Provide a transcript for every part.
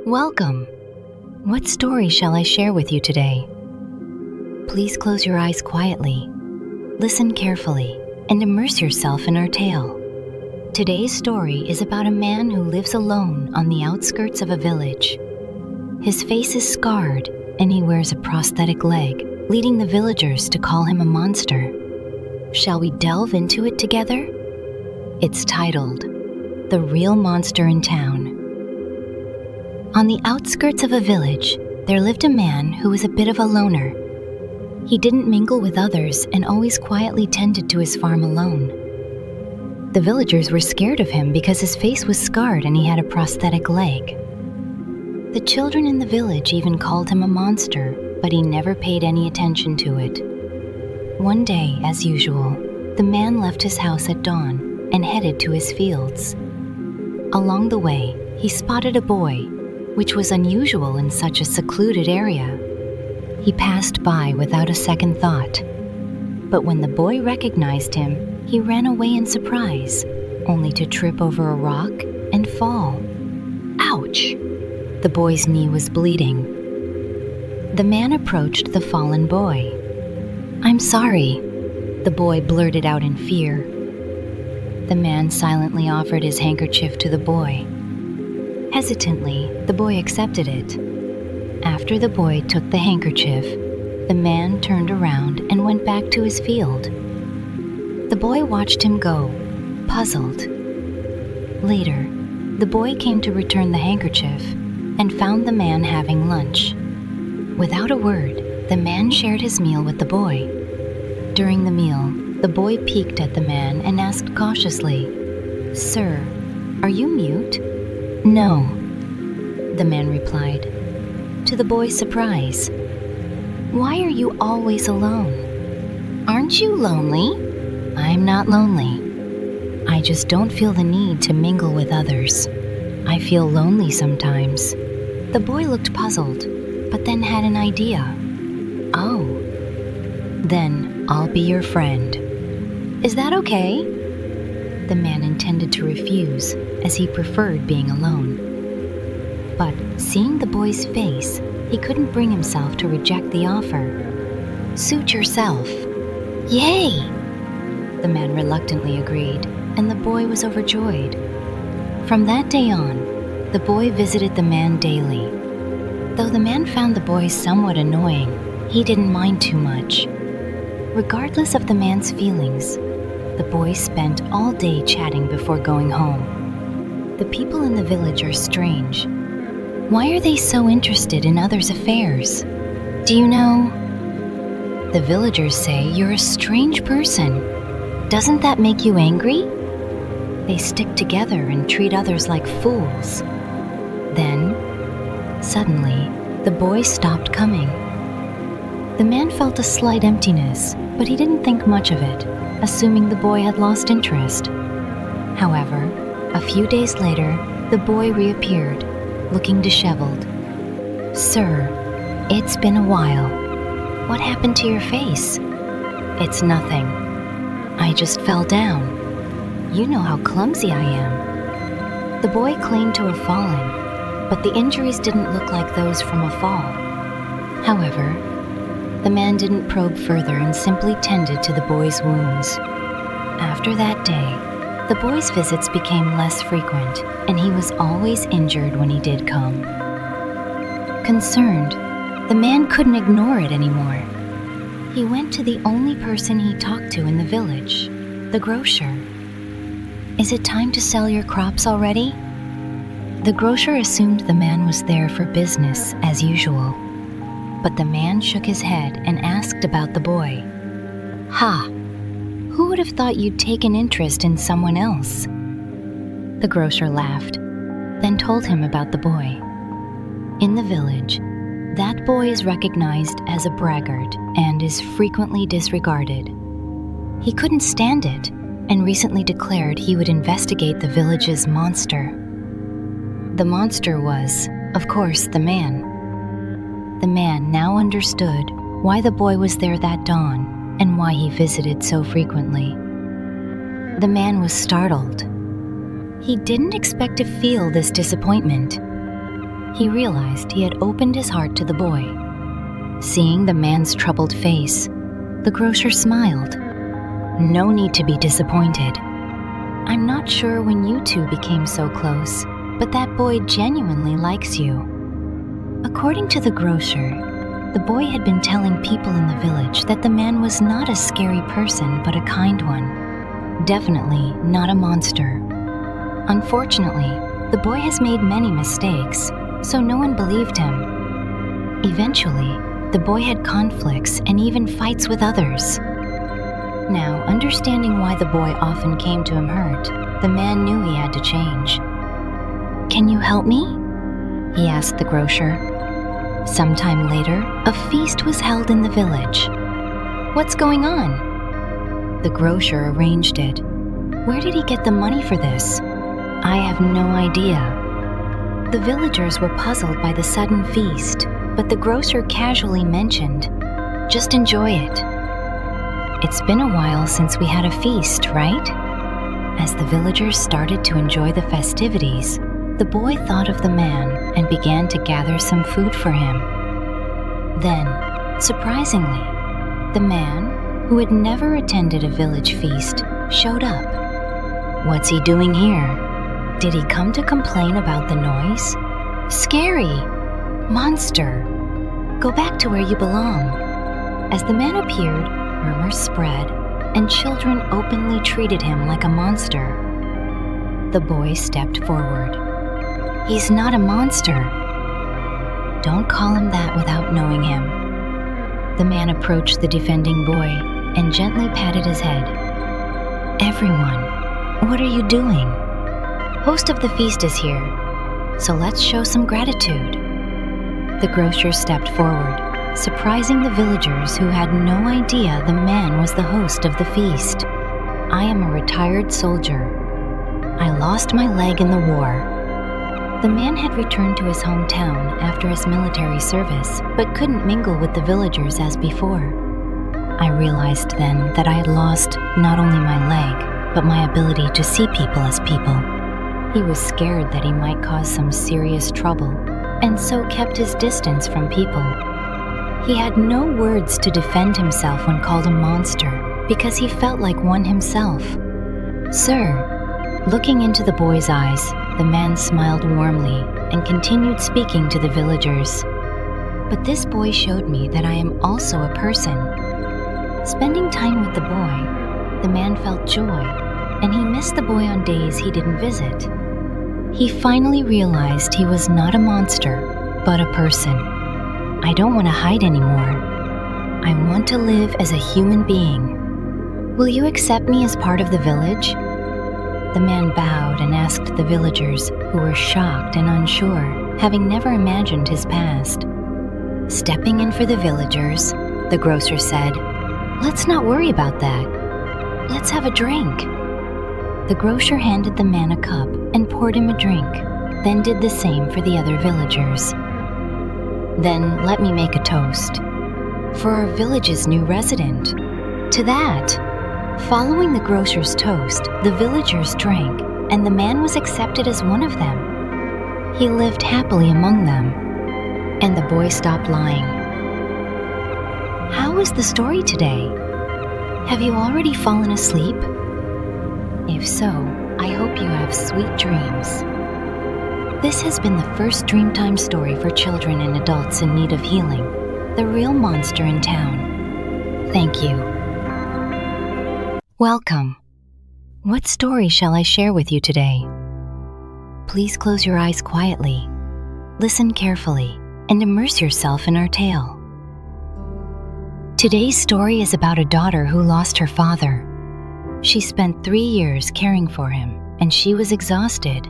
Welcome. What story shall I share with you today? Please close your eyes quietly, listen carefully, and immerse yourself in our tale. Today's story is about a man who lives alone on the outskirts of a village. His face is scarred, and he wears a prosthetic leg, leading the villagers to call him a monster. Shall we delve into it together? It's titled, The Real Monster in Town. On the outskirts of a village, there lived a man who was a bit of a loner. He didn't mingle with others and always quietly tended to his farm alone. The villagers were scared of him because his face was scarred and he had a prosthetic leg. The children in the village even called him a monster, but he never paid any attention to it. One day, as usual, the man left his house at dawn and headed to his fields. Along the way, he spotted a boy, which was unusual in such a secluded area. He passed by without a second thought. But when the boy recognized him, he ran away in surprise, only to trip over a rock and fall. Ouch! The boy's knee was bleeding. The man approached the fallen boy. "I'm sorry," the boy blurted out in fear. The man silently offered his handkerchief to the boy. Hesitantly, the boy accepted it. After the boy took the handkerchief, the man turned around and went back to his field. The boy watched him go, puzzled. Later, the boy came to return the handkerchief and found the man having lunch. Without a word, the man shared his meal with the boy. During the meal, the boy peeked at the man and asked cautiously, "Sir, are you mute?" "No," the man replied, to the boy's surprise. "Why are you always alone?" "Aren't you lonely?" "I'm not lonely. I just don't feel the need to mingle with others. I feel lonely sometimes." The boy looked puzzled, but then had an idea. "Oh, then I'll be your friend. Is that okay?" The man intended to refuse, as he preferred being alone. But seeing the boy's face, he couldn't bring himself to reject the offer. "Suit yourself." "Yay!" The man reluctantly agreed, and the boy was overjoyed. From that day on, the boy visited the man daily. Though the man found the boy somewhat annoying, he didn't mind too much. Regardless of the man's feelings, the boy spent all day chatting before going home. The people in the village are strange. Why are they so interested in others' affairs? Do you know? The villagers say you're a strange person. Doesn't that make you angry? They stick together and treat others like fools. Then, suddenly, the boy stopped coming. The man felt a slight emptiness, but he didn't think much of it, assuming the boy had lost interest. However, a few days later, the boy reappeared, looking disheveled. "Sir, it's been a while. What happened to your face?" "It's nothing. I just fell down. You know how clumsy I am." The boy claimed to have fallen, but the injuries didn't look like those from a fall. However, the man didn't probe further and simply tended to the boy's wounds. After that day, the boy's visits became less frequent, and he was always injured when he did come. Concerned, the man couldn't ignore it anymore. He went to the only person he talked to in the village, the grocer. "Is it time to sell your crops already?" The grocer assumed the man was there for business as usual, but the man shook his head and asked about the boy. "Ha! Who would have thought you'd take an interest in someone else?" The grocer laughed, then told him about the boy. In the village, that boy is recognized as a braggart and is frequently disregarded. He couldn't stand it and recently declared he would investigate the village's monster. The monster was, of course, the man. The man now understood why the boy was there that dawn and why he visited so frequently. The man was startled. He didn't expect to feel this disappointment. He realized he had opened his heart to the boy. Seeing the man's troubled face, the grocer smiled. "No need to be disappointed. I'm not sure when you two became so close, but that boy genuinely likes you." According to the grocer, the boy had been telling people in the village that the man was not a scary person but a kind one. Definitely not a monster. Unfortunately, the boy has made many mistakes, so no one believed him. Eventually, the boy had conflicts and even fights with others. Now, understanding why the boy often came to him hurt, the man knew he had to change. "Can you help me?" he asked the grocer. Sometime later, a feast was held in the village. "What's going on?" The grocer arranged it. "Where did he get the money for this?" "I have no idea." The villagers were puzzled by the sudden feast, but the grocer casually mentioned, "Just enjoy it. It's been a while since we had a feast, right?" As the villagers started to enjoy the festivities, the boy thought of the man and began to gather some food for him. Then, surprisingly, the man, who had never attended a village feast, showed up. "What's he doing here? Did he come to complain about the noise? Scary! Monster! Go back to where you belong." As the man appeared, rumors spread, and children openly treated him like a monster. The boy stepped forward. "He's not a monster." "Don't call him that without knowing him." The man approached the defending boy and gently patted his head. "Everyone, what are you doing? Host of the feast is here, so let's show some gratitude." The grocer stepped forward, surprising the villagers who had no idea the man was the host of the feast. "I am a retired soldier. I lost my leg in the war." The man had returned to his hometown after his military service, but couldn't mingle with the villagers as before. I realized then that I had lost not only my leg, but my ability to see people as people. He was scared that he might cause some serious trouble, and so kept his distance from people. He had no words to defend himself when called a monster, because he felt like one himself. "Sir," looking into the boy's eyes, the man smiled warmly and continued speaking to the villagers. "But this boy showed me that I am also a person." Spending time with the boy, the man felt joy, and he missed the boy on days he didn't visit. He finally realized he was not a monster, but a person. "I don't want to hide anymore. I want to live as a human being. Will you accept me as part of the village?" The man bowed and asked the villagers, who were shocked and unsure, having never imagined his past. Stepping in for the villagers, the grocer said, "Let's not worry about that. Let's have a drink." The grocer handed the man a cup and poured him a drink, then did the same for the other villagers. "Then let me make a toast. For our village's new resident. To that." Following the grocer's toast, the villagers drank, and the man was accepted as one of them. He lived happily among them, and the boy stopped lying. How was the story today? Have you already fallen asleep? If so, I hope you have sweet dreams. This has been the first Dreamtime story for children and adults in need of healing, The Real Monster in Town. Thank you. Welcome. What story shall I share with you today? Please close your eyes quietly, listen carefully, and immerse yourself in our tale. Today's story is about a daughter who lost her father. She spent 3 years caring for him, and she was exhausted.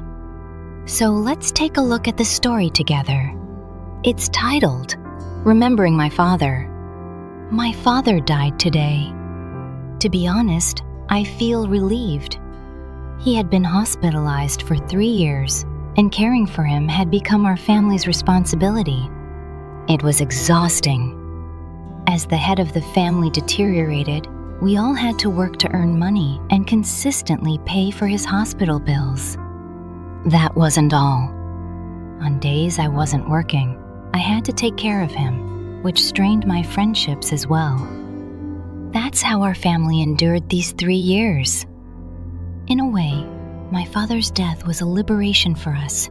So let's take a look at the story together. It's titled, Remembering My Father. My father died today. To be honest, I feel relieved. He had been hospitalized for 3 years, and caring for him had become our family's responsibility. It was exhausting. As the head of the family deteriorated, we all had to work to earn money and consistently pay for his hospital bills. That wasn't all. On days I wasn't working, I had to take care of him, which strained my friendships as well. That's how our family endured these 3 years. In a way, my father's death was a liberation for us.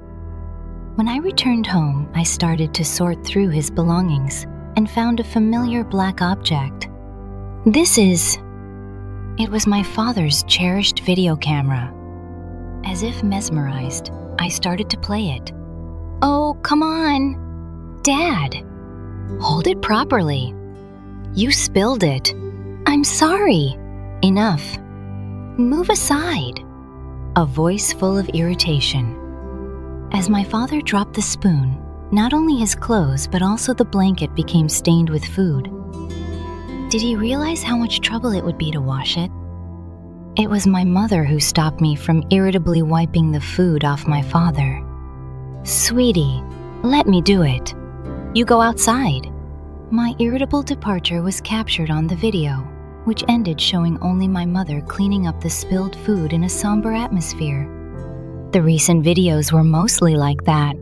When I returned home, I started to sort through his belongings and found a familiar black object. It was my father's cherished video camera. As if mesmerized, I started to play it. Oh, come on! Dad! Hold it properly. You spilled it. I'm sorry. Enough. Move aside. A voice full of irritation. As my father dropped the spoon, not only his clothes but also the blanket became stained with food. Did he realize how much trouble it would be to wash it? It was my mother who stopped me from irritably wiping the food off my father. Sweetie, let me do it. You go outside. My irritable departure was captured on the video, which ended showing only my mother cleaning up the spilled food in a somber atmosphere. The recent videos were mostly like that.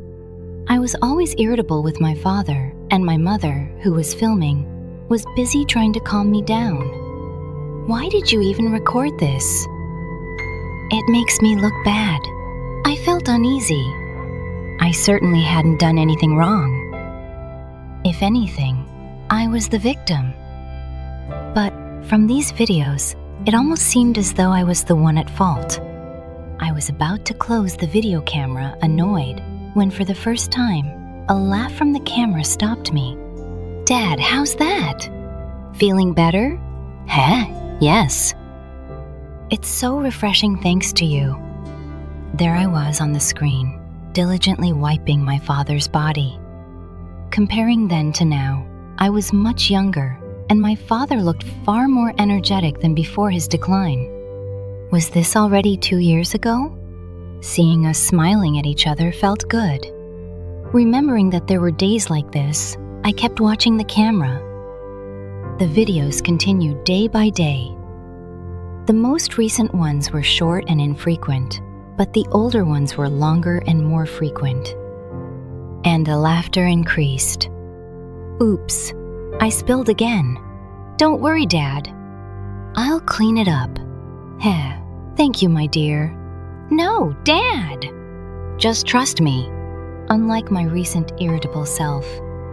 I was always irritable with my father, and my mother, who was filming, was busy trying to calm me down. Why did you even record this? It makes me look bad. I felt uneasy. I certainly hadn't done anything wrong. If anything, I was the victim. But from these videos, it almost seemed as though I was the one at fault. I was about to close the video camera, annoyed, when for the first time, a laugh from the camera stopped me. Dad, how's that? Feeling better? Huh? Yes. It's so refreshing thanks to you. There I was on the screen, diligently wiping my father's body. Comparing then to now, I was much younger, and my father looked far more energetic than before his decline. Was this already 2 years ago? Seeing us smiling at each other felt good. Remembering that there were days like this, I kept watching the camera. The videos continued day by day. The most recent ones were short and infrequent, but the older ones were longer and more frequent. And the laughter increased. Oops, I spilled again. Don't worry, Dad. I'll clean it up. Heh, thank you, my dear. No, Dad! Just trust me. Unlike my recent irritable self,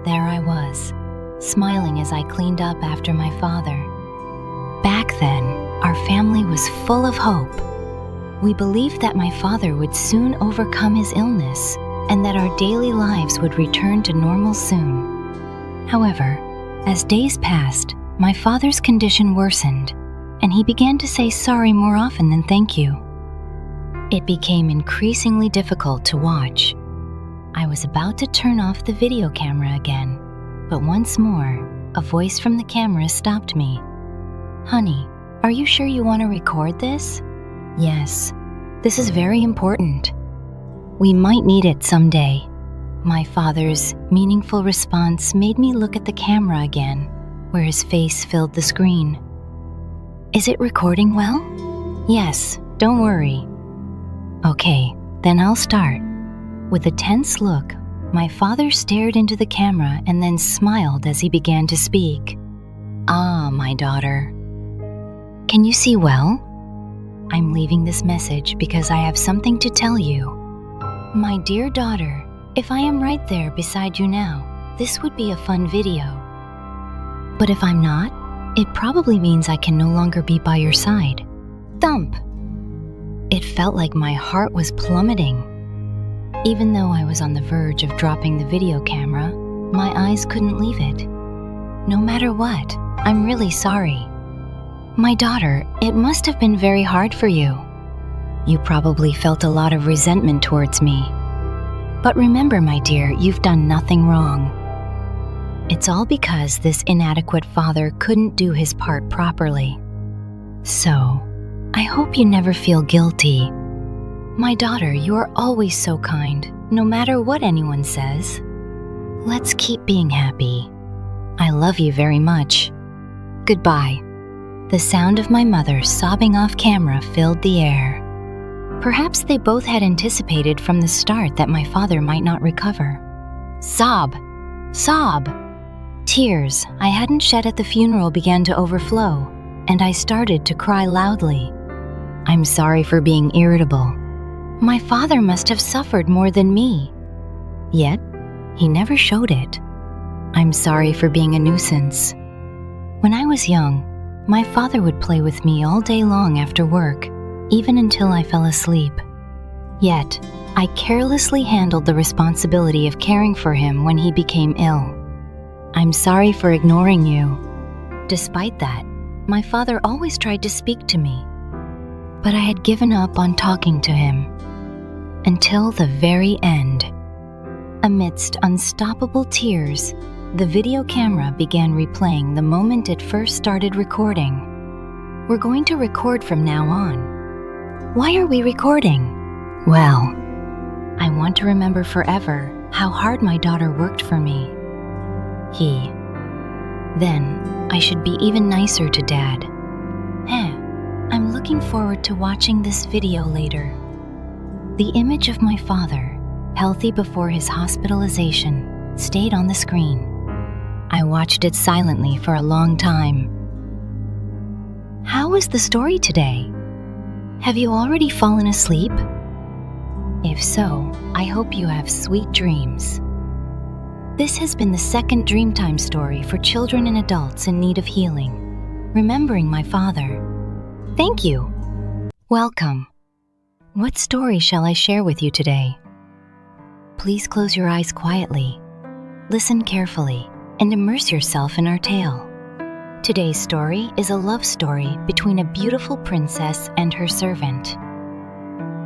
there I was, smiling as I cleaned up after my father. Back then, our family was full of hope. We believed that my father would soon overcome his illness and that our daily lives would return to normal soon. However, as days passed, my father's condition worsened, and he began to say sorry more often than thank you. It became increasingly difficult to watch. I was about to turn off the video camera again, but once more, a voice from the camera stopped me. Honey, are you sure you want to record this? Yes, this is very important. We might need it someday. My father's meaningful response made me look at the camera again, where his face filled the screen. Is it recording well? Yes, don't worry. Okay, then I'll start. With a tense look, my father stared into the camera and then smiled as he began to speak. Ah, my daughter. Can you see well? I'm leaving this message because I have something to tell you. My dear daughter, if I am right there beside you now, this would be a fun video. But if I'm not, it probably means I can no longer be by your side. Thump! It felt like my heart was plummeting. Even though I was on the verge of dropping the video camera, my eyes couldn't leave it. No matter what, I'm really sorry. My daughter, it must have been very hard for you. You probably felt a lot of resentment towards me. But remember, my dear, you've done nothing wrong. It's all because this inadequate father couldn't do his part properly. So, I hope you never feel guilty. My daughter, you are always so kind, no matter what anyone says. Let's keep being happy. I love you very much. Goodbye. The sound of my mother sobbing off camera filled the air. Perhaps they both had anticipated from the start that my father might not recover. Sob! Sob! Tears I hadn't shed at the funeral began to overflow, and I started to cry loudly. I'm sorry for being irritable. My father must have suffered more than me. Yet, he never showed it. I'm sorry for being a nuisance. When I was young, my father would play with me all day long after work, even until I fell asleep. Yet, I carelessly handled the responsibility of caring for him when he became ill. I'm sorry for ignoring you. Despite that, my father always tried to speak to me, but I had given up on talking to him. Until the very end. Amidst unstoppable tears, the video camera began replaying the moment it first started recording. We're going to record from now on. Why are we recording? Well, I want to remember forever how hard my daughter worked for me. Then, I should be even nicer to Dad. I'm looking forward to watching this video later. The image of my father, healthy before his hospitalization, stayed on the screen. I watched it silently for a long time. How was the story today? Have you already fallen asleep? If so, I hope you have sweet dreams. This has been the second Dreamtime story for children and adults in need of healing, remembering my father. Thank you. Welcome. What story shall I share with you today? Please close your eyes quietly, listen carefully, and immerse yourself in our tale. Today's story is a love story between a beautiful princess and her servant.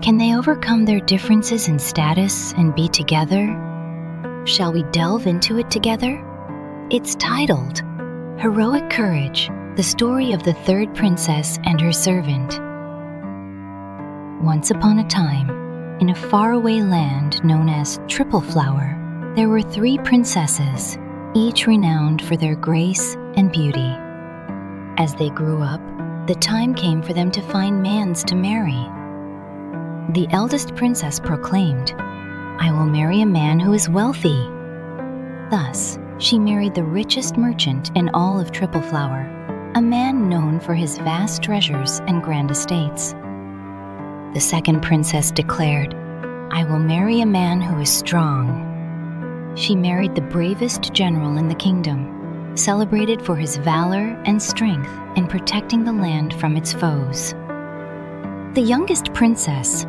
Can they overcome their differences in status and be together? Shall we delve into it together? It's titled, Heroic Courage, the story of the third princess and her servant. Once upon a time, in a faraway land known as Triple Flower, there were 3 princesses, each renowned for their grace and beauty. As they grew up, the time came for them to find mans to marry. The eldest princess proclaimed, I will marry a man who is wealthy. Thus, she married the richest merchant in all of Triple Flower, a man known for his vast treasures and grand estates. The second princess declared, I will marry a man who is strong. She married the bravest general in the kingdom, celebrated for his valor and strength in protecting the land from its foes. The youngest princess,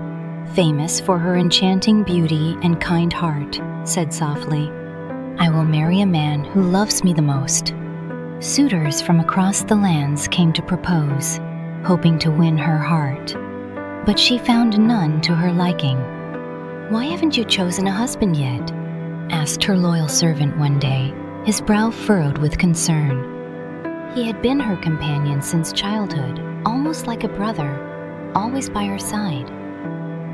famous for her enchanting beauty and kind heart, said softly, I will marry a man who loves me the most. Suitors from across the lands came to propose, hoping to win her heart. But she found none to her liking. Why haven't you chosen a husband yet? Asked her loyal servant one day, his brow furrowed with concern. He had been her companion since childhood, almost like a brother, always by her side.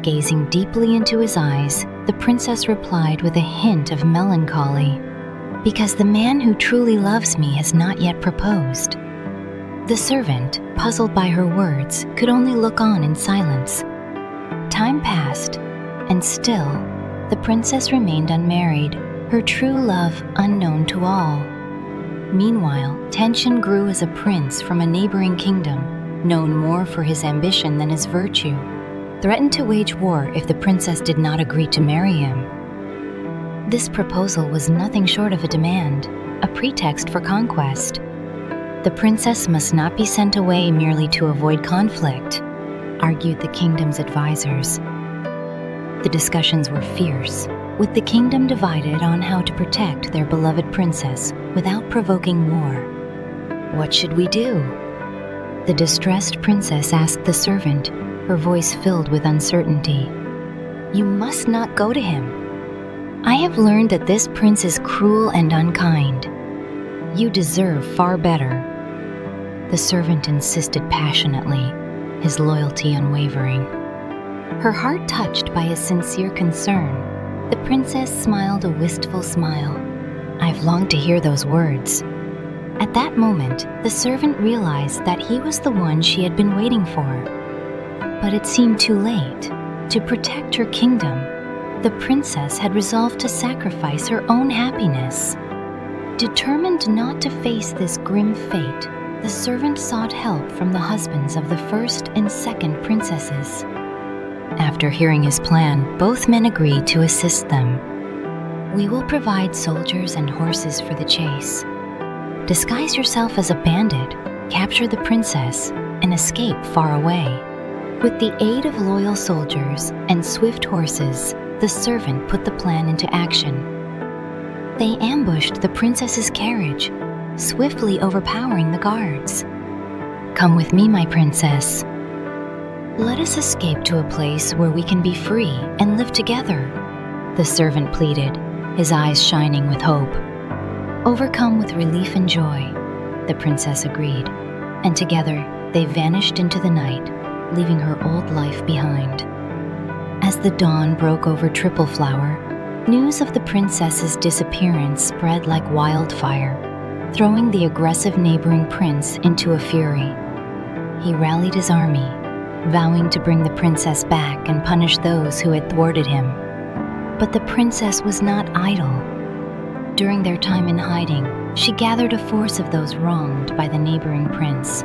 Gazing deeply into his eyes, the princess replied with a hint of melancholy, because the man who truly loves me has not yet proposed. The servant, puzzled by her words, could only look on in silence. Time passed, and still, the princess remained unmarried, her true love unknown to all. Meanwhile, tension grew as a prince from a neighboring kingdom, known more for his ambition than his virtue, threatened to wage war if the princess did not agree to marry him. This proposal was nothing short of a demand, a pretext for conquest. The princess must not be sent away merely to avoid conflict, argued the kingdom's advisors. The discussions were fierce, with the kingdom divided on how to protect their beloved princess without provoking war. What should we do? The distressed princess asked the servant, her voice filled with uncertainty. You must not go to him. I have learned that this prince is cruel and unkind. You deserve far better. The servant insisted passionately, his loyalty unwavering. Her heart touched by his sincere concern, the princess smiled a wistful smile. I've longed to hear those words. At that moment, the servant realized that he was the one she had been waiting for. But it seemed too late. To protect her kingdom, the princess had resolved to sacrifice her own happiness. Determined not to face this grim fate, the servant sought help from the husbands of the first and second princesses. After hearing his plan, both men agreed to assist them. "We will provide soldiers and horses for the chase. Disguise yourself as a bandit, capture the princess, and escape far away." With the aid of loyal soldiers and swift horses, the servant put the plan into action. They ambushed the princess's carriage, swiftly overpowering the guards. "Come with me, my princess. Let us escape to a place where we can be free and live together," the servant pleaded, his eyes shining with hope. Overcome with relief and joy, the princess agreed, and together they vanished into the night, leaving her old life behind. As the dawn broke over Triple Flower, news of the princess's disappearance spread like wildfire, throwing the aggressive neighboring prince into a fury. He rallied his army, vowing to bring the princess back and punish those who had thwarted him. But the princess was not idle. During their time in hiding, she gathered a force of those wronged by the neighboring prince,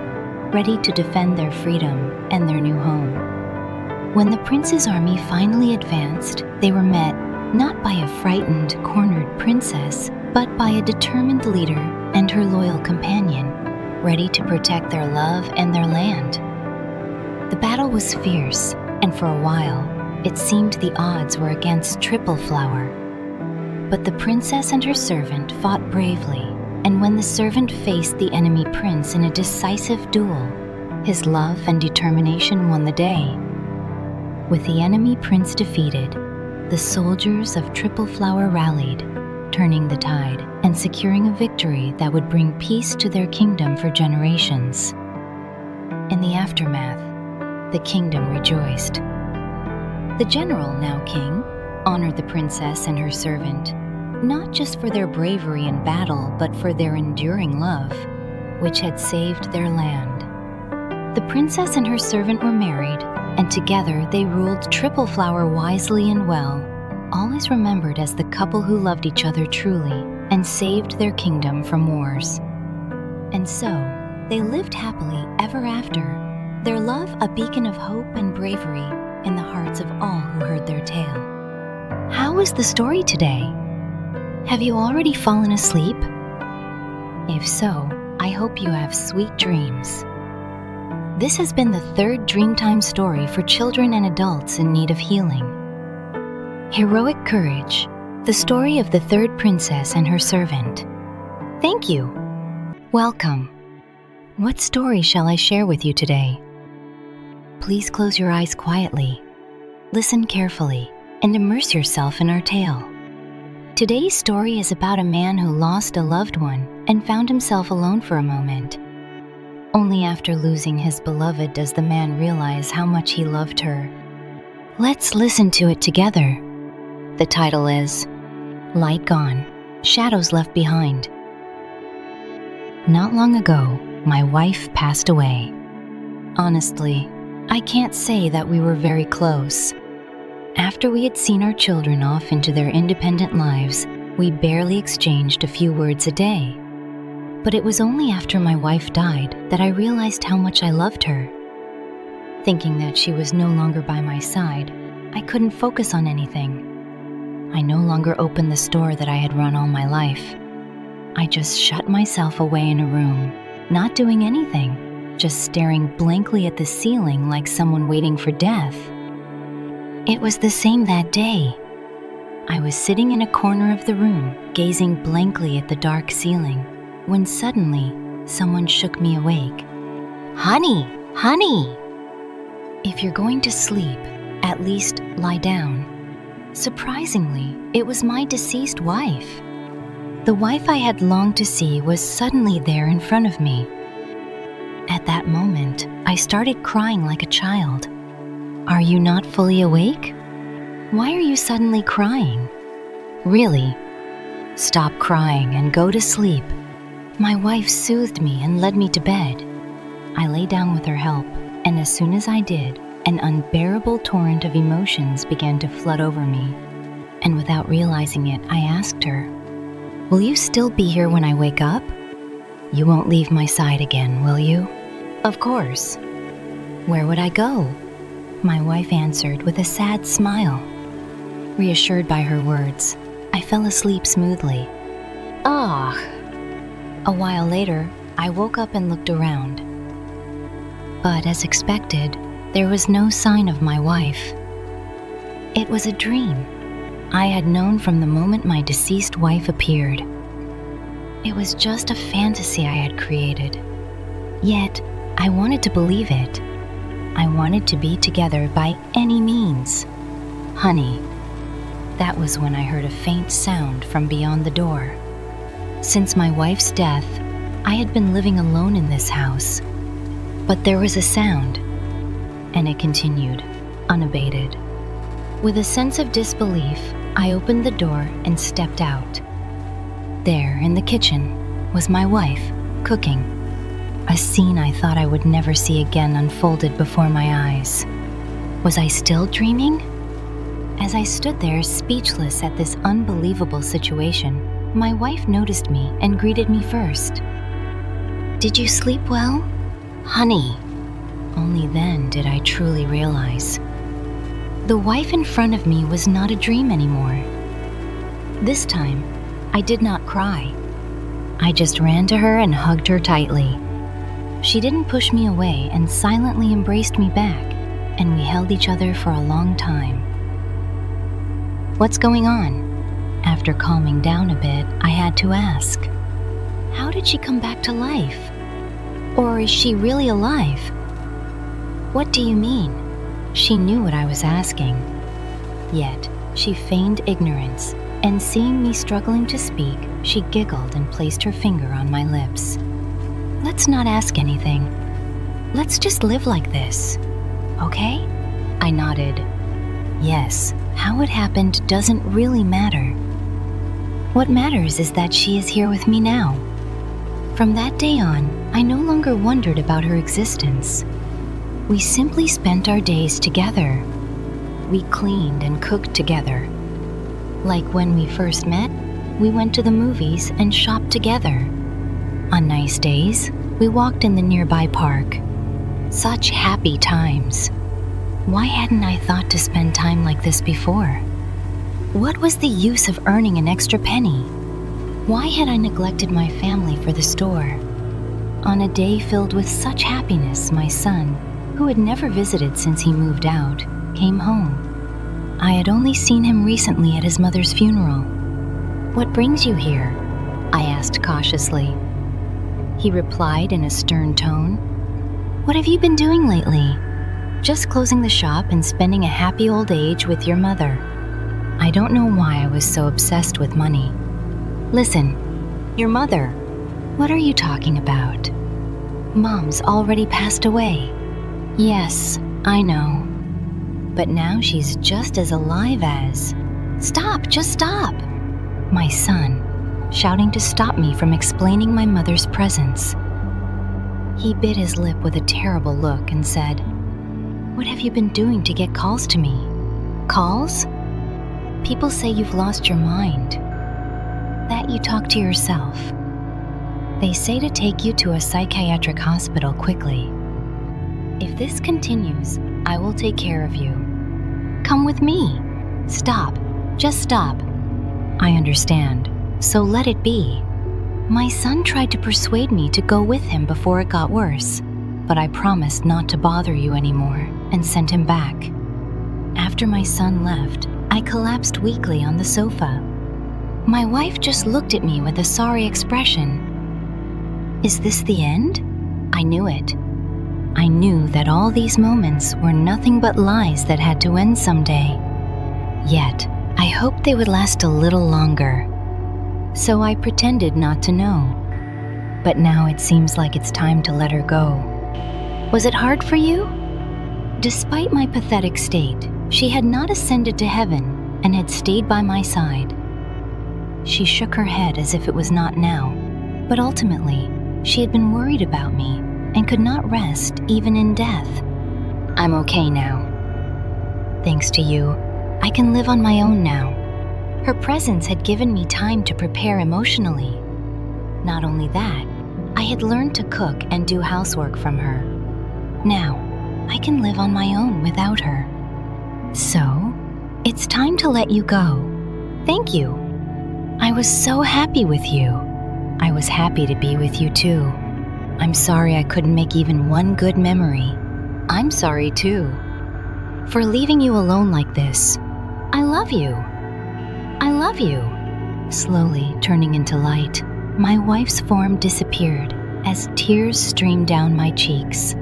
ready to defend their freedom and their new home. When the prince's army finally advanced, they were met not by a frightened, cornered princess, but by a determined leader and her loyal companion, ready to protect their love and their land. The battle was fierce, and for a while, it seemed the odds were against Triple Flower. But the princess and her servant fought bravely, and when the servant faced the enemy prince in a decisive duel, his love and determination won the day. With the enemy prince defeated, the soldiers of Triple Flower rallied, turning the tide and securing a victory that would bring peace to their kingdom for generations. In the aftermath, the kingdom rejoiced. The general, now king, honored the princess and her servant, not just for their bravery in battle, but for their enduring love, which had saved their land. The princess and her servant were married, and together they ruled Triple Flower wisely and well, always remembered as the couple who loved each other truly and saved their kingdom from wars. And so, they lived happily ever after, their love a beacon of hope and bravery in the hearts of all who heard their tale. How was the story today? Have you already fallen asleep? If so, I hope you have sweet dreams. This has been the third Dreamtime story for children and adults in need of healing. Heroic Courage, the story of the third princess and her servant. Thank you. Welcome. What story shall I share with you today? Please close your eyes quietly, listen carefully, and immerse yourself in our tale. Today's story is about a man who lost a loved one and found himself alone for a moment. Only after losing his beloved does the man realize how much he loved her. Let's listen to it together. The title is Light Gone, Shadows Left Behind. Not long ago, my wife passed away. Honestly, I can't say that we were very close. After we had seen our children off into their independent lives, we barely exchanged a few words a day. But it was only after my wife died that I realized how much I loved her. Thinking that she was no longer by my side, I couldn't focus on anything. I no longer opened the store that I had run all my life. I just shut myself away in a room, not doing anything, just staring blankly at the ceiling like someone waiting for death. It was the same that day. I was sitting in a corner of the room, gazing blankly at the dark ceiling, when suddenly someone shook me awake. "Honey, honey! If you're going to sleep, at least lie down." Surprisingly, it was my deceased wife. The wife I had longed to see was suddenly there in front of me. At that moment, I started crying like a child. "Are you not fully awake? Why are you suddenly crying? Really? Stop crying and go to sleep." My wife soothed me and led me to bed. I lay down with her help, and as soon as I did, An unbearable torrent of emotions began to flood over me, and without realizing it, I asked her, "Will you still be here when I wake up? You won't leave my side again, will you?" "Of course." "Where would I go?" My wife answered with a sad smile. Reassured by her words, I fell asleep smoothly. Ah! A while later, I woke up and looked around. But as expected, there was no sign of my wife. It was a dream I had known from the moment my deceased wife appeared. It was just a fantasy I had created. Yet, I wanted to believe it. I wanted to be together by any means. "Honey." That was when I heard a faint sound from beyond the door. Since my wife's death, I had been living alone in this house. But there was a sound, and it continued, unabated. With a sense of disbelief, I opened the door and stepped out. There, in the kitchen, was my wife, cooking. A scene I thought I would never see again unfolded before my eyes. Was I still dreaming? As I stood there speechless at this unbelievable situation, my wife noticed me and greeted me first. "Did you sleep well?" "Honey." Only then did I truly realize. The wife in front of me was not a dream anymore. This time, I did not cry. I just ran to her and hugged her tightly. She didn't push me away and silently embraced me back, and we held each other for a long time. "What's going on?" After calming down a bit, I had to ask. "How did she come back to life? Or is she really alive?" "What do you mean?" She knew what I was asking. Yet, she feigned ignorance, and seeing me struggling to speak, she giggled and placed her finger on my lips. "Let's not ask anything. Let's just live like this, okay?" I nodded. Yes, how it happened doesn't really matter. What matters is that she is here with me now. From that day on, I no longer wondered about her existence. We simply spent our days together. We cleaned and cooked together. Like when we first met, we went to the movies and shopped together. On nice days, we walked in the nearby park. Such happy times. Why hadn't I thought to spend time like this before? What was the use of earning an extra penny? Why had I neglected my family for the store? On a day filled with such happiness, my son, who had never visited since he moved out, came home. I had only seen him recently at his mother's funeral. "What brings you here?" I asked cautiously. He replied in a stern tone, "What have you been doing lately?" "Just closing the shop and spending a happy old age with your mother." I don't know why I was so obsessed with money. "Listen, your mother. What are you talking about?" "Mom's already passed away." "Yes, I know. But now she's just as alive as..." "Stop, just stop!" My son, shouting to stop me from explaining my mother's presence. He bit his lip with a terrible look and said, "What have you been doing to get calls to me?" "Calls? People say you've lost your mind. That you talk to yourself. They say to take you to a psychiatric hospital quickly. If this continues, I will take care of you. Come with me. Stop. Just stop." "I understand, so let it be." My son tried to persuade me to go with him before it got worse, but I promised not to bother you anymore and sent him back. After my son left, I collapsed weakly on the sofa. My wife just looked at me with a sorry expression. Is this the end? I knew it. I knew that all these moments were nothing but lies that had to end someday. Yet, I hoped they would last a little longer. So I pretended not to know. But now it seems like it's time to let her go. Was it hard for you? Despite my pathetic state, she had not ascended to heaven and had stayed by my side. She shook her head as if it was not now, but ultimately, she had been worried about me and could not rest even in death. I'm okay now. Thanks to you, I can live on my own now. Her presence had given me time to prepare emotionally. Not only that, I had learned to cook and do housework from her. Now, I can live on my own without her. So, it's time to let you go. Thank you. I was so happy with you. I was happy to be with you too. I'm sorry I couldn't make even one good memory. I'm sorry too. For leaving you alone like this. I love you. I love you. Slowly turning into light, my wife's form disappeared as tears streamed down my cheeks.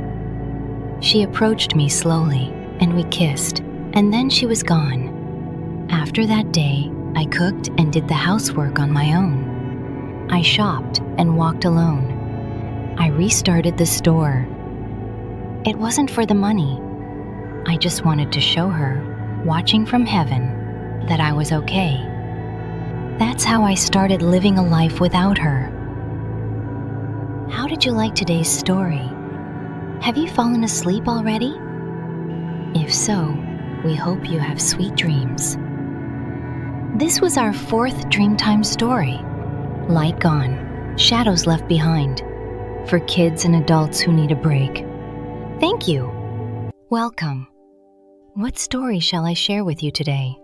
She approached me slowly, and we kissed, and then she was gone. After that day, I cooked and did the housework on my own. I shopped and walked alone. I restarted the store. It wasn't for the money. I just wanted to show her, watching from heaven, that I was okay. That's how I started living a life without her. How did you like today's story? Have you fallen asleep already? If so, we hope you have sweet dreams. This was our 4th Dreamtime story. Light gone, shadows left behind. For kids and adults who need a break. Thank you. Welcome. What story shall I share with you today?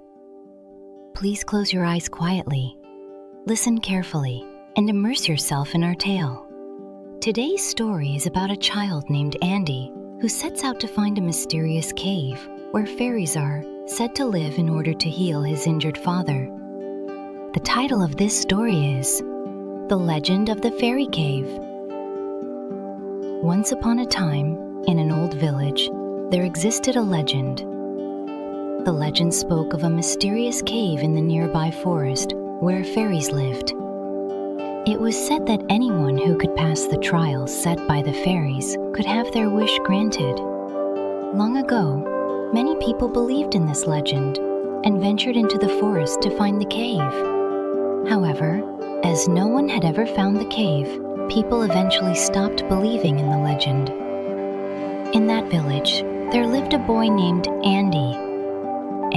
Please close your eyes quietly, listen carefully, and immerse yourself in our tale. Today's story is about a child named Andy who sets out to find a mysterious cave where fairies are said to live in order to heal his injured father. The title of this story is The Legend of the Fairy Cave. Once upon a time, in an old village, there existed a legend. The legend spoke of a mysterious cave in the nearby forest where fairies lived. It was said that anyone who could pass the trials set by the fairies could have their wish granted. Long ago, many people believed in this legend and ventured into the forest to find the cave. However, as no one had ever found the cave, people eventually stopped believing in the legend. In that village, there lived a boy named Andy.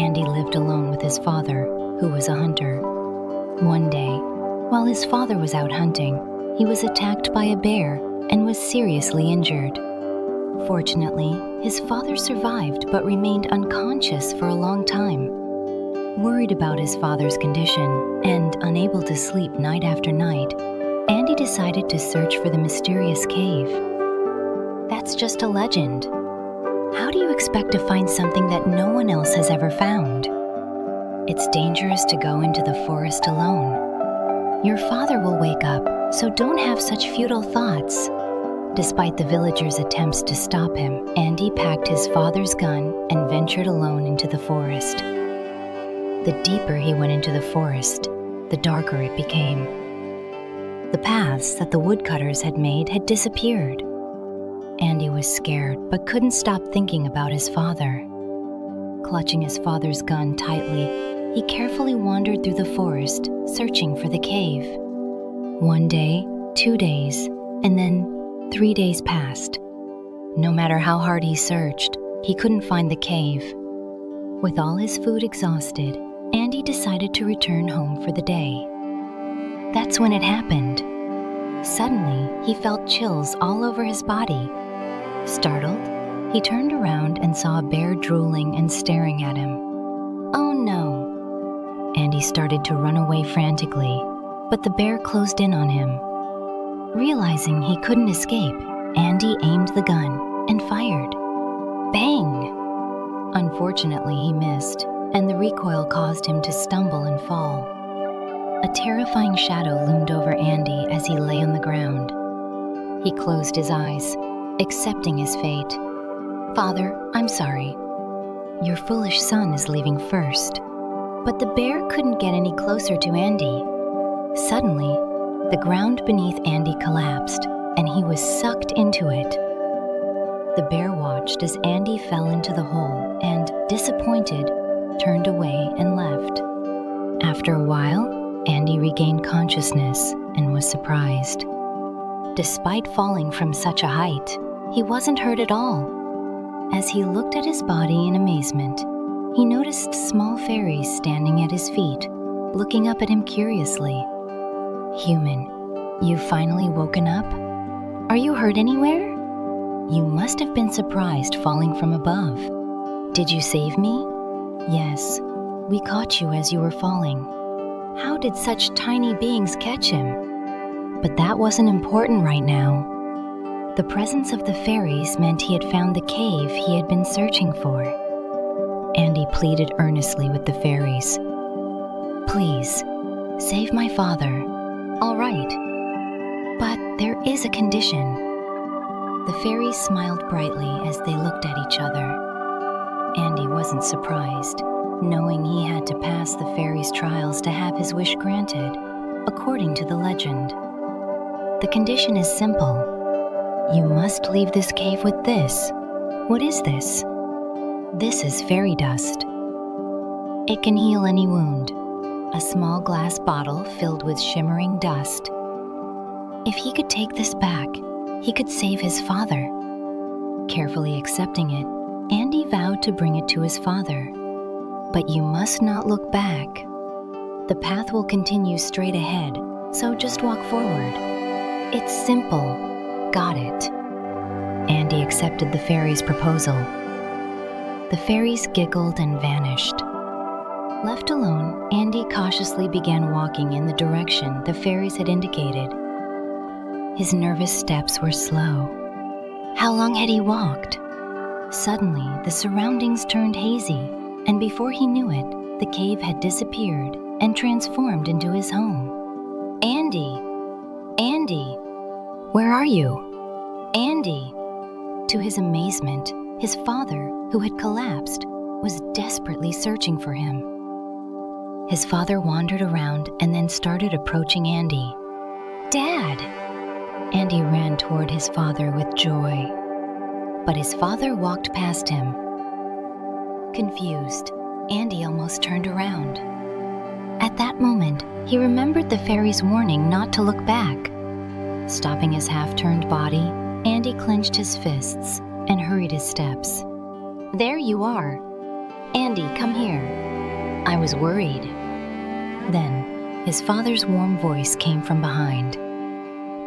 Andy lived alone with his father, who was a hunter. One day, while his father was out hunting, he was attacked by a bear and was seriously injured. Fortunately, his father survived but remained unconscious for a long time. Worried about his father's condition and unable to sleep night after night, Andy decided to search for the mysterious cave. That's just a legend. How do you expect to find something that no one else has ever found? It's dangerous to go into the forest alone. Your father will wake up, so don't have such futile thoughts. Despite the villagers' attempts to stop him, Andy packed his father's gun and ventured alone into the forest. The deeper he went into the forest, the darker it became. The paths that the woodcutters had made had disappeared. Andy was scared but couldn't stop thinking about his father. Clutching his father's gun tightly, he carefully wandered through the forest, searching for the cave. 1 day, 2 days, and then 3 days passed. No matter how hard he searched, he couldn't find the cave. With all his food exhausted, Andy decided to return home for the day. That's when it happened. Suddenly, he felt chills all over his body. Startled, he turned around and saw a bear drooling and staring at him. Oh no! Andy started to run away frantically, but the bear closed in on him. Realizing he couldn't escape, Andy aimed the gun and fired. Bang! Unfortunately, he missed, and the recoil caused him to stumble and fall. A terrifying shadow loomed over Andy as he lay on the ground. He closed his eyes, accepting his fate. Father, I'm sorry. Your foolish son is leaving first. But the bear couldn't get any closer to Andy. Suddenly, the ground beneath Andy collapsed, and he was sucked into it. The bear watched as Andy fell into the hole and, disappointed, turned away and left. After a while, Andy regained consciousness and was surprised. Despite falling from such a height, he wasn't hurt at all. As he looked at his body in amazement, he noticed small fairies standing at his feet, looking up at him curiously. "Human, you've finally woken up? Are you hurt anywhere? You must have been surprised falling from above. Did you save me?" "Yes, we caught you as you were falling." How did such tiny beings catch him? But that wasn't important right now. The presence of the fairies meant he had found the cave he had been searching for. Andy pleaded earnestly with the fairies. "Please, save my father." "All right, but there is a condition." The fairies smiled brightly as they looked at each other. Andy wasn't surprised, knowing he had to pass the fairies' trials to have his wish granted, according to the legend. The condition is simple. You must leave this cave with this. What is this? This is fairy dust. It can heal any wound. A small glass bottle filled with shimmering dust. If he could take this back, he could save his father. Carefully accepting it, Andy vowed to bring it to his father. But you must not look back. The path will continue straight ahead, so just walk forward. It's simple. Got it. Andy accepted the fairies' proposal. The fairies giggled and vanished. Left alone, Andy cautiously began walking in the direction the fairies had indicated. His nervous steps were slow. How long had he walked? Suddenly, the surroundings turned hazy, and before he knew it, the cave had disappeared and transformed into his home. "Andy! Andy! Where are you? Andy!" To his amazement, his father, who had collapsed, was desperately searching for him. His father wandered around and then started approaching Andy. "Dad!" Andy ran toward his father with joy. But his father walked past him. Confused, Andy almost turned around. At that moment, he remembered the fairy's warning not to look back. Stopping his half-turned body, Andy clenched his fists and hurried his steps. "There you are. Andy, come here. I was worried." Then, his father's warm voice came from behind.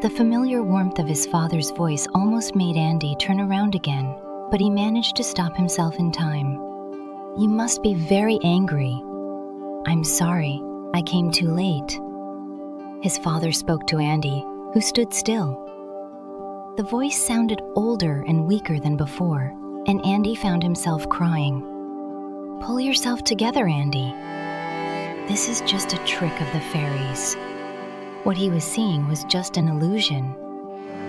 The familiar warmth of his father's voice almost made Andy turn around again, but he managed to stop himself in time. "You must be very angry." "I'm sorry, I came too late." His father spoke to Andy, who stood still. The voice sounded older and weaker than before, and Andy found himself crying. "Pull yourself together, Andy. This is just a trick of the fairies." What he was seeing was just an illusion.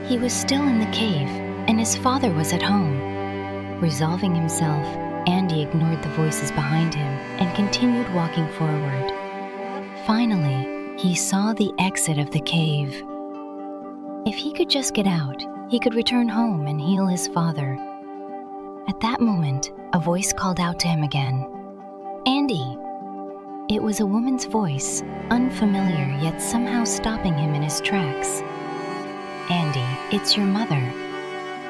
He was still in the cave, and his father was at home. Resolving himself, Andy ignored the voices behind him and continued walking forward. Finally, he saw the exit of the cave. If he could just get out, he could return home and heal his father. At that moment, a voice called out to him again. "Andy!" It was a woman's voice, unfamiliar yet somehow stopping him in his tracks. "Andy, it's your mother.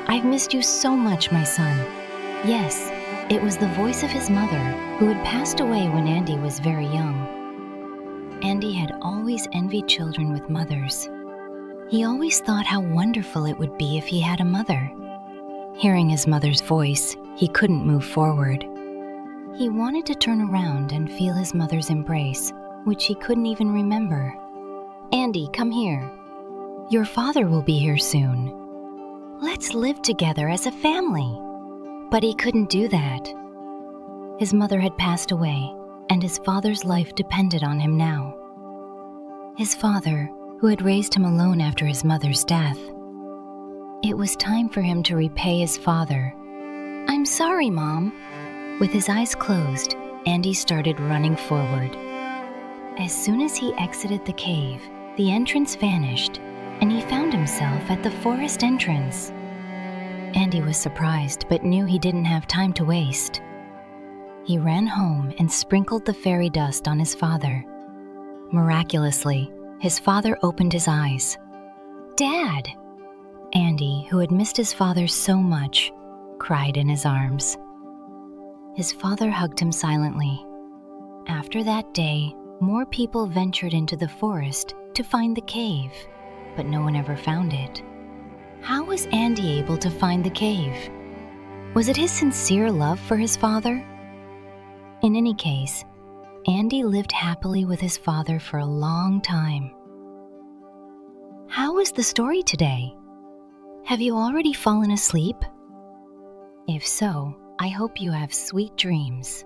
I've missed you so much, my son." Yes, it was the voice of his mother, who had passed away when Andy was very young. Andy had always envied children with mothers. He always thought how wonderful it would be if he had a mother. Hearing his mother's voice, he couldn't move forward. He wanted to turn around and feel his mother's embrace, which he couldn't even remember. "Andy, come here. Your father will be here soon. Let's live together as a family." But he couldn't do that. His mother had passed away, and his father's life depended on him now. His father, who had raised him alone after his mother's death. It was time for him to repay his father. "I'm sorry, Mom." With his eyes closed, Andy started running forward. As soon as he exited the cave, the entrance vanished, and he found himself at the forest entrance. Andy was surprised, but knew he didn't have time to waste. He ran home and sprinkled the fairy dust on his father. Miraculously, his father opened his eyes. "Dad!" Andy, who had missed his father so much, cried in his arms. His father hugged him silently. After that day, more people ventured into the forest to find the cave, but no one ever found it. How was Andy able to find the cave? Was it his sincere love for his father? In any case, Andy lived happily with his father for a long time. How was the story today? Have you already fallen asleep? If so, I hope you have sweet dreams.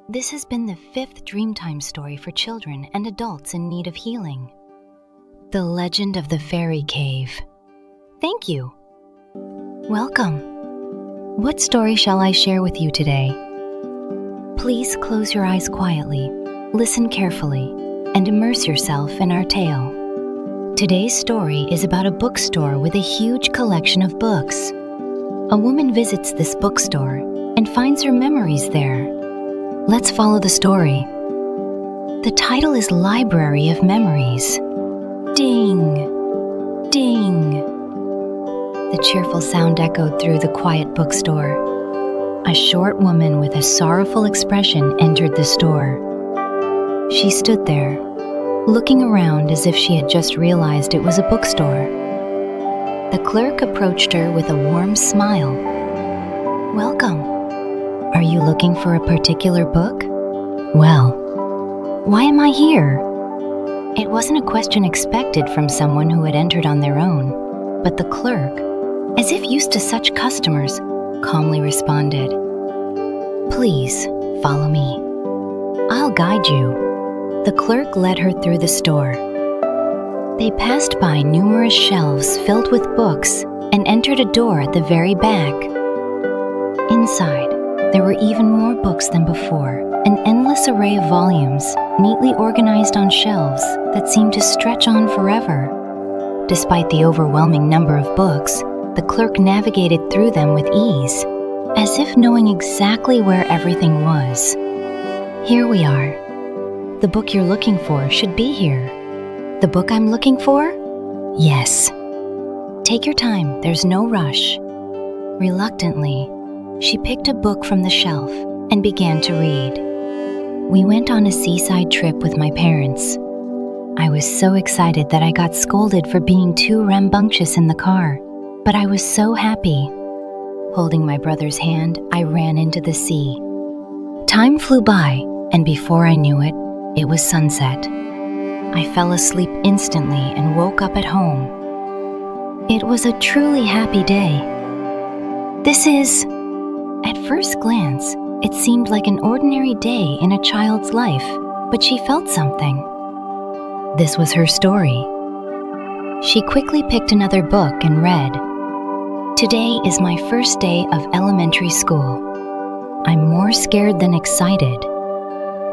This has been the 5th Dreamtime story for children and adults in need of healing. The Legend of the Fairy Cave. Thank you. Welcome. What story shall I share with you today? Please close your eyes quietly, listen carefully, and immerse yourself in our tale. Today's story is about a bookstore with a huge collection of books. A woman visits this bookstore and finds her memories there. Let's follow the story. The title is Library of Memories. Ding! Ding! The cheerful sound echoed through the quiet bookstore. A short woman with a sorrowful expression entered the store. She stood there, looking around as if she had just realized it was a bookstore. The clerk approached her with a warm smile. Welcome. Are you looking for a particular book? Well, why am I here? It wasn't a question expected from someone who had entered on their own, but the clerk, as if used to such customers, calmly responded, Please, follow me. I'll guide you. The clerk led her through the store. They passed by numerous shelves filled with books and entered a door at the very back. Inside, there were even more books than before, an endless array of volumes, neatly organized on shelves that seemed to stretch on forever. Despite the overwhelming number of books, the clerk navigated through them with ease, as if knowing exactly where everything was. Here we are. The book you're looking for should be here. The book I'm looking for? Yes. Take your time, there's no rush. Reluctantly, she picked a book from the shelf and began to read. We went on a seaside trip with my parents. I was so excited that I got scolded for being too rambunctious in the car, but I was so happy. Holding my brother's hand, I ran into the sea. Time flew by, and before I knew it, it was sunset. I fell asleep instantly and woke up at home. It was a truly happy day. At first glance, it seemed like an ordinary day in a child's life, but she felt something. This was her story. She quickly picked another book and read. Today is my first day of elementary school. I'm more scared than excited.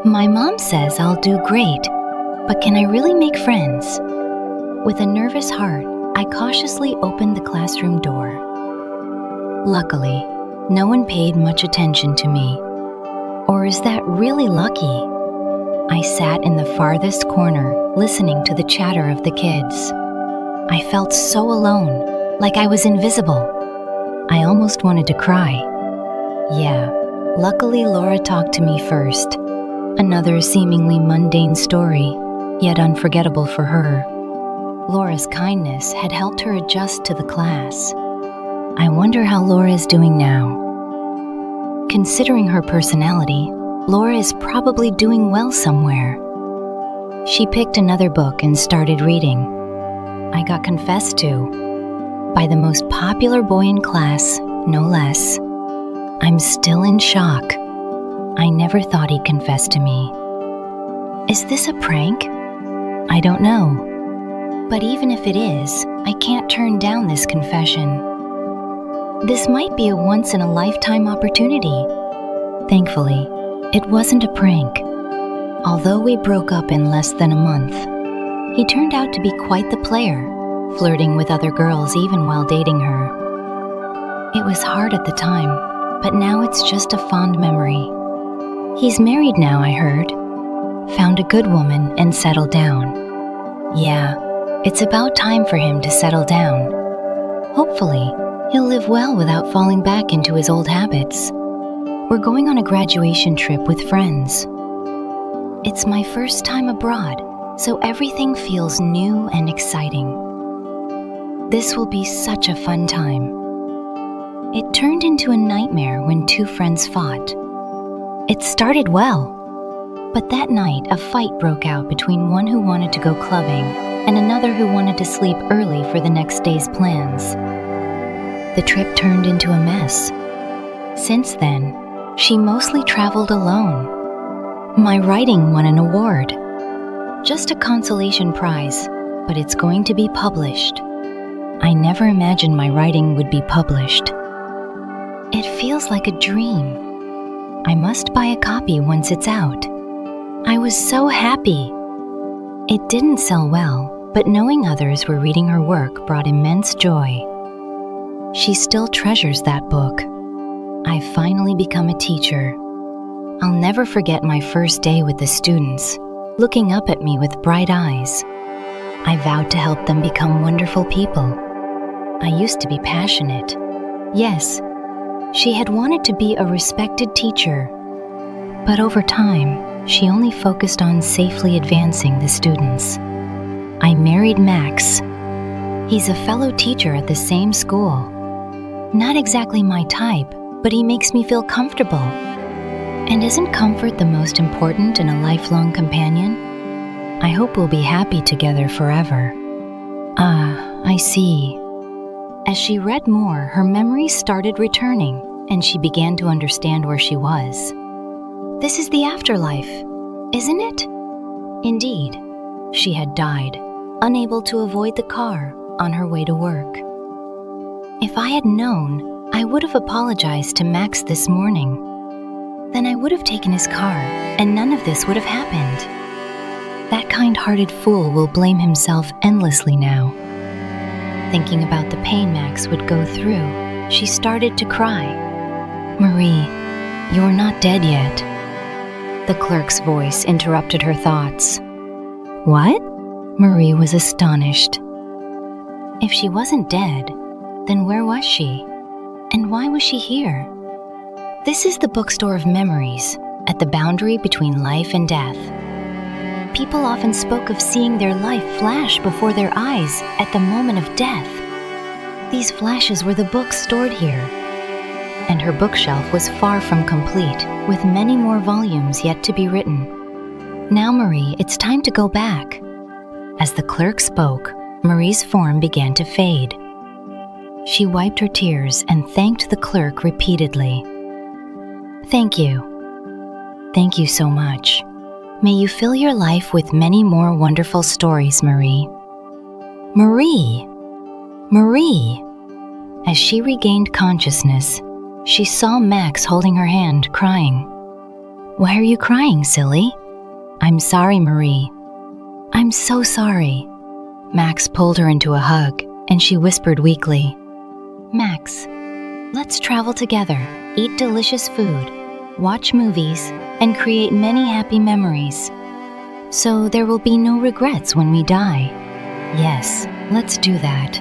My mom says I'll do great, but can I really make friends? With a nervous heart, I cautiously opened the classroom door. Luckily, no one paid much attention to me. Or is that really lucky? I sat in the farthest corner, listening to the chatter of the kids. I felt so alone, like I was invisible. I almost wanted to cry. Yeah, luckily Laura talked to me first. Another seemingly mundane story, yet unforgettable for her. Laura's kindness had helped her adjust to the class. I wonder how Laura is doing now. Considering her personality, Laura is probably doing well somewhere. She picked another book and started reading. I got confessed to, by the most popular boy in class, no less. I'm still in shock. I never thought he'd confess to me. Is this a prank? I don't know. But even if it is, I can't turn down this confession. This might be a once-in-a-lifetime opportunity. Thankfully, it wasn't a prank. Although we broke up in less than a month, he turned out to be quite the player, flirting with other girls even while dating her. It was hard at the time, but now it's just a fond memory. He's married now, I heard. Found a good woman and settled down. Yeah, it's about time for him to settle down. Hopefully, He'll live well without falling back into his old habits. We're going on a graduation trip with friends. It's my first time abroad, so everything feels new and exciting. This will be such a fun time. It turned into a nightmare when two friends fought. It started well, but that night a fight broke out between one who wanted to go clubbing and another who wanted to sleep early for the next day's plans. The trip turned into a mess. Since then, she mostly traveled alone. My writing won an award. Just a consolation prize, but it's going to be published. I never imagined my writing would be published. It feels like a dream. I must buy a copy once it's out. I was so happy. It didn't sell well, but knowing others were reading her work brought immense joy. She still treasures that book. I've finally become a teacher. I'll never forget my first day with the students, looking up at me with bright eyes. I vowed to help them become wonderful people. I used to be passionate. Yes, she had wanted to be a respected teacher. But over time, she only focused on safely advancing the students. I married Max. He's a fellow teacher at the same school. Not exactly my type, but he makes me feel comfortable. And isn't comfort the most important in a lifelong companion? I hope we'll be happy together forever. I see. As she read more, her memories started returning, and she began to understand where she was. This is the afterlife, isn't it? Indeed, she had died, unable to avoid the car on her way to work. If I had known, I would have apologized to Max this morning. Then I would have taken his car, and none of this would have happened. That kind-hearted fool will blame himself endlessly now. Thinking about the pain Max would go through, she started to cry. "Marie, you're not dead yet." The clerk's voice interrupted her thoughts. "What?" Marie was astonished. If she wasn't dead, then where was she? And why was she here? This is the bookstore of memories, at the boundary between life and death. People often spoke of seeing their life flash before their eyes at the moment of death. These flashes were the books stored here. And her bookshelf was far from complete, with many more volumes yet to be written. "Now, Marie, it's time to go back." As the clerk spoke, Marie's form began to fade. She wiped her tears and thanked the clerk repeatedly. "Thank you. Thank you so much. May you fill your life with many more wonderful stories, Marie." Marie! Marie! As she regained consciousness, she saw Max holding her hand, crying. "Why are you crying, silly?" "I'm sorry, Marie. I'm so sorry." Max pulled her into a hug, and she whispered weakly, "Max, let's travel together, eat delicious food, watch movies, and create many happy memories. So there will be no regrets when we die." "Yes, let's do that.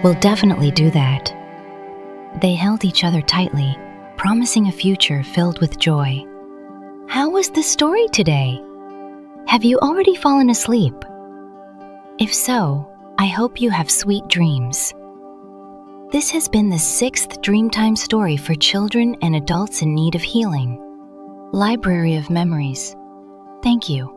We'll definitely do that." They held each other tightly, promising a future filled with joy. How was the story today? Have you already fallen asleep? If so, I hope you have sweet dreams. This has been the 6th Dreamtime story for children and adults in need of healing. Library of Memories. Thank you.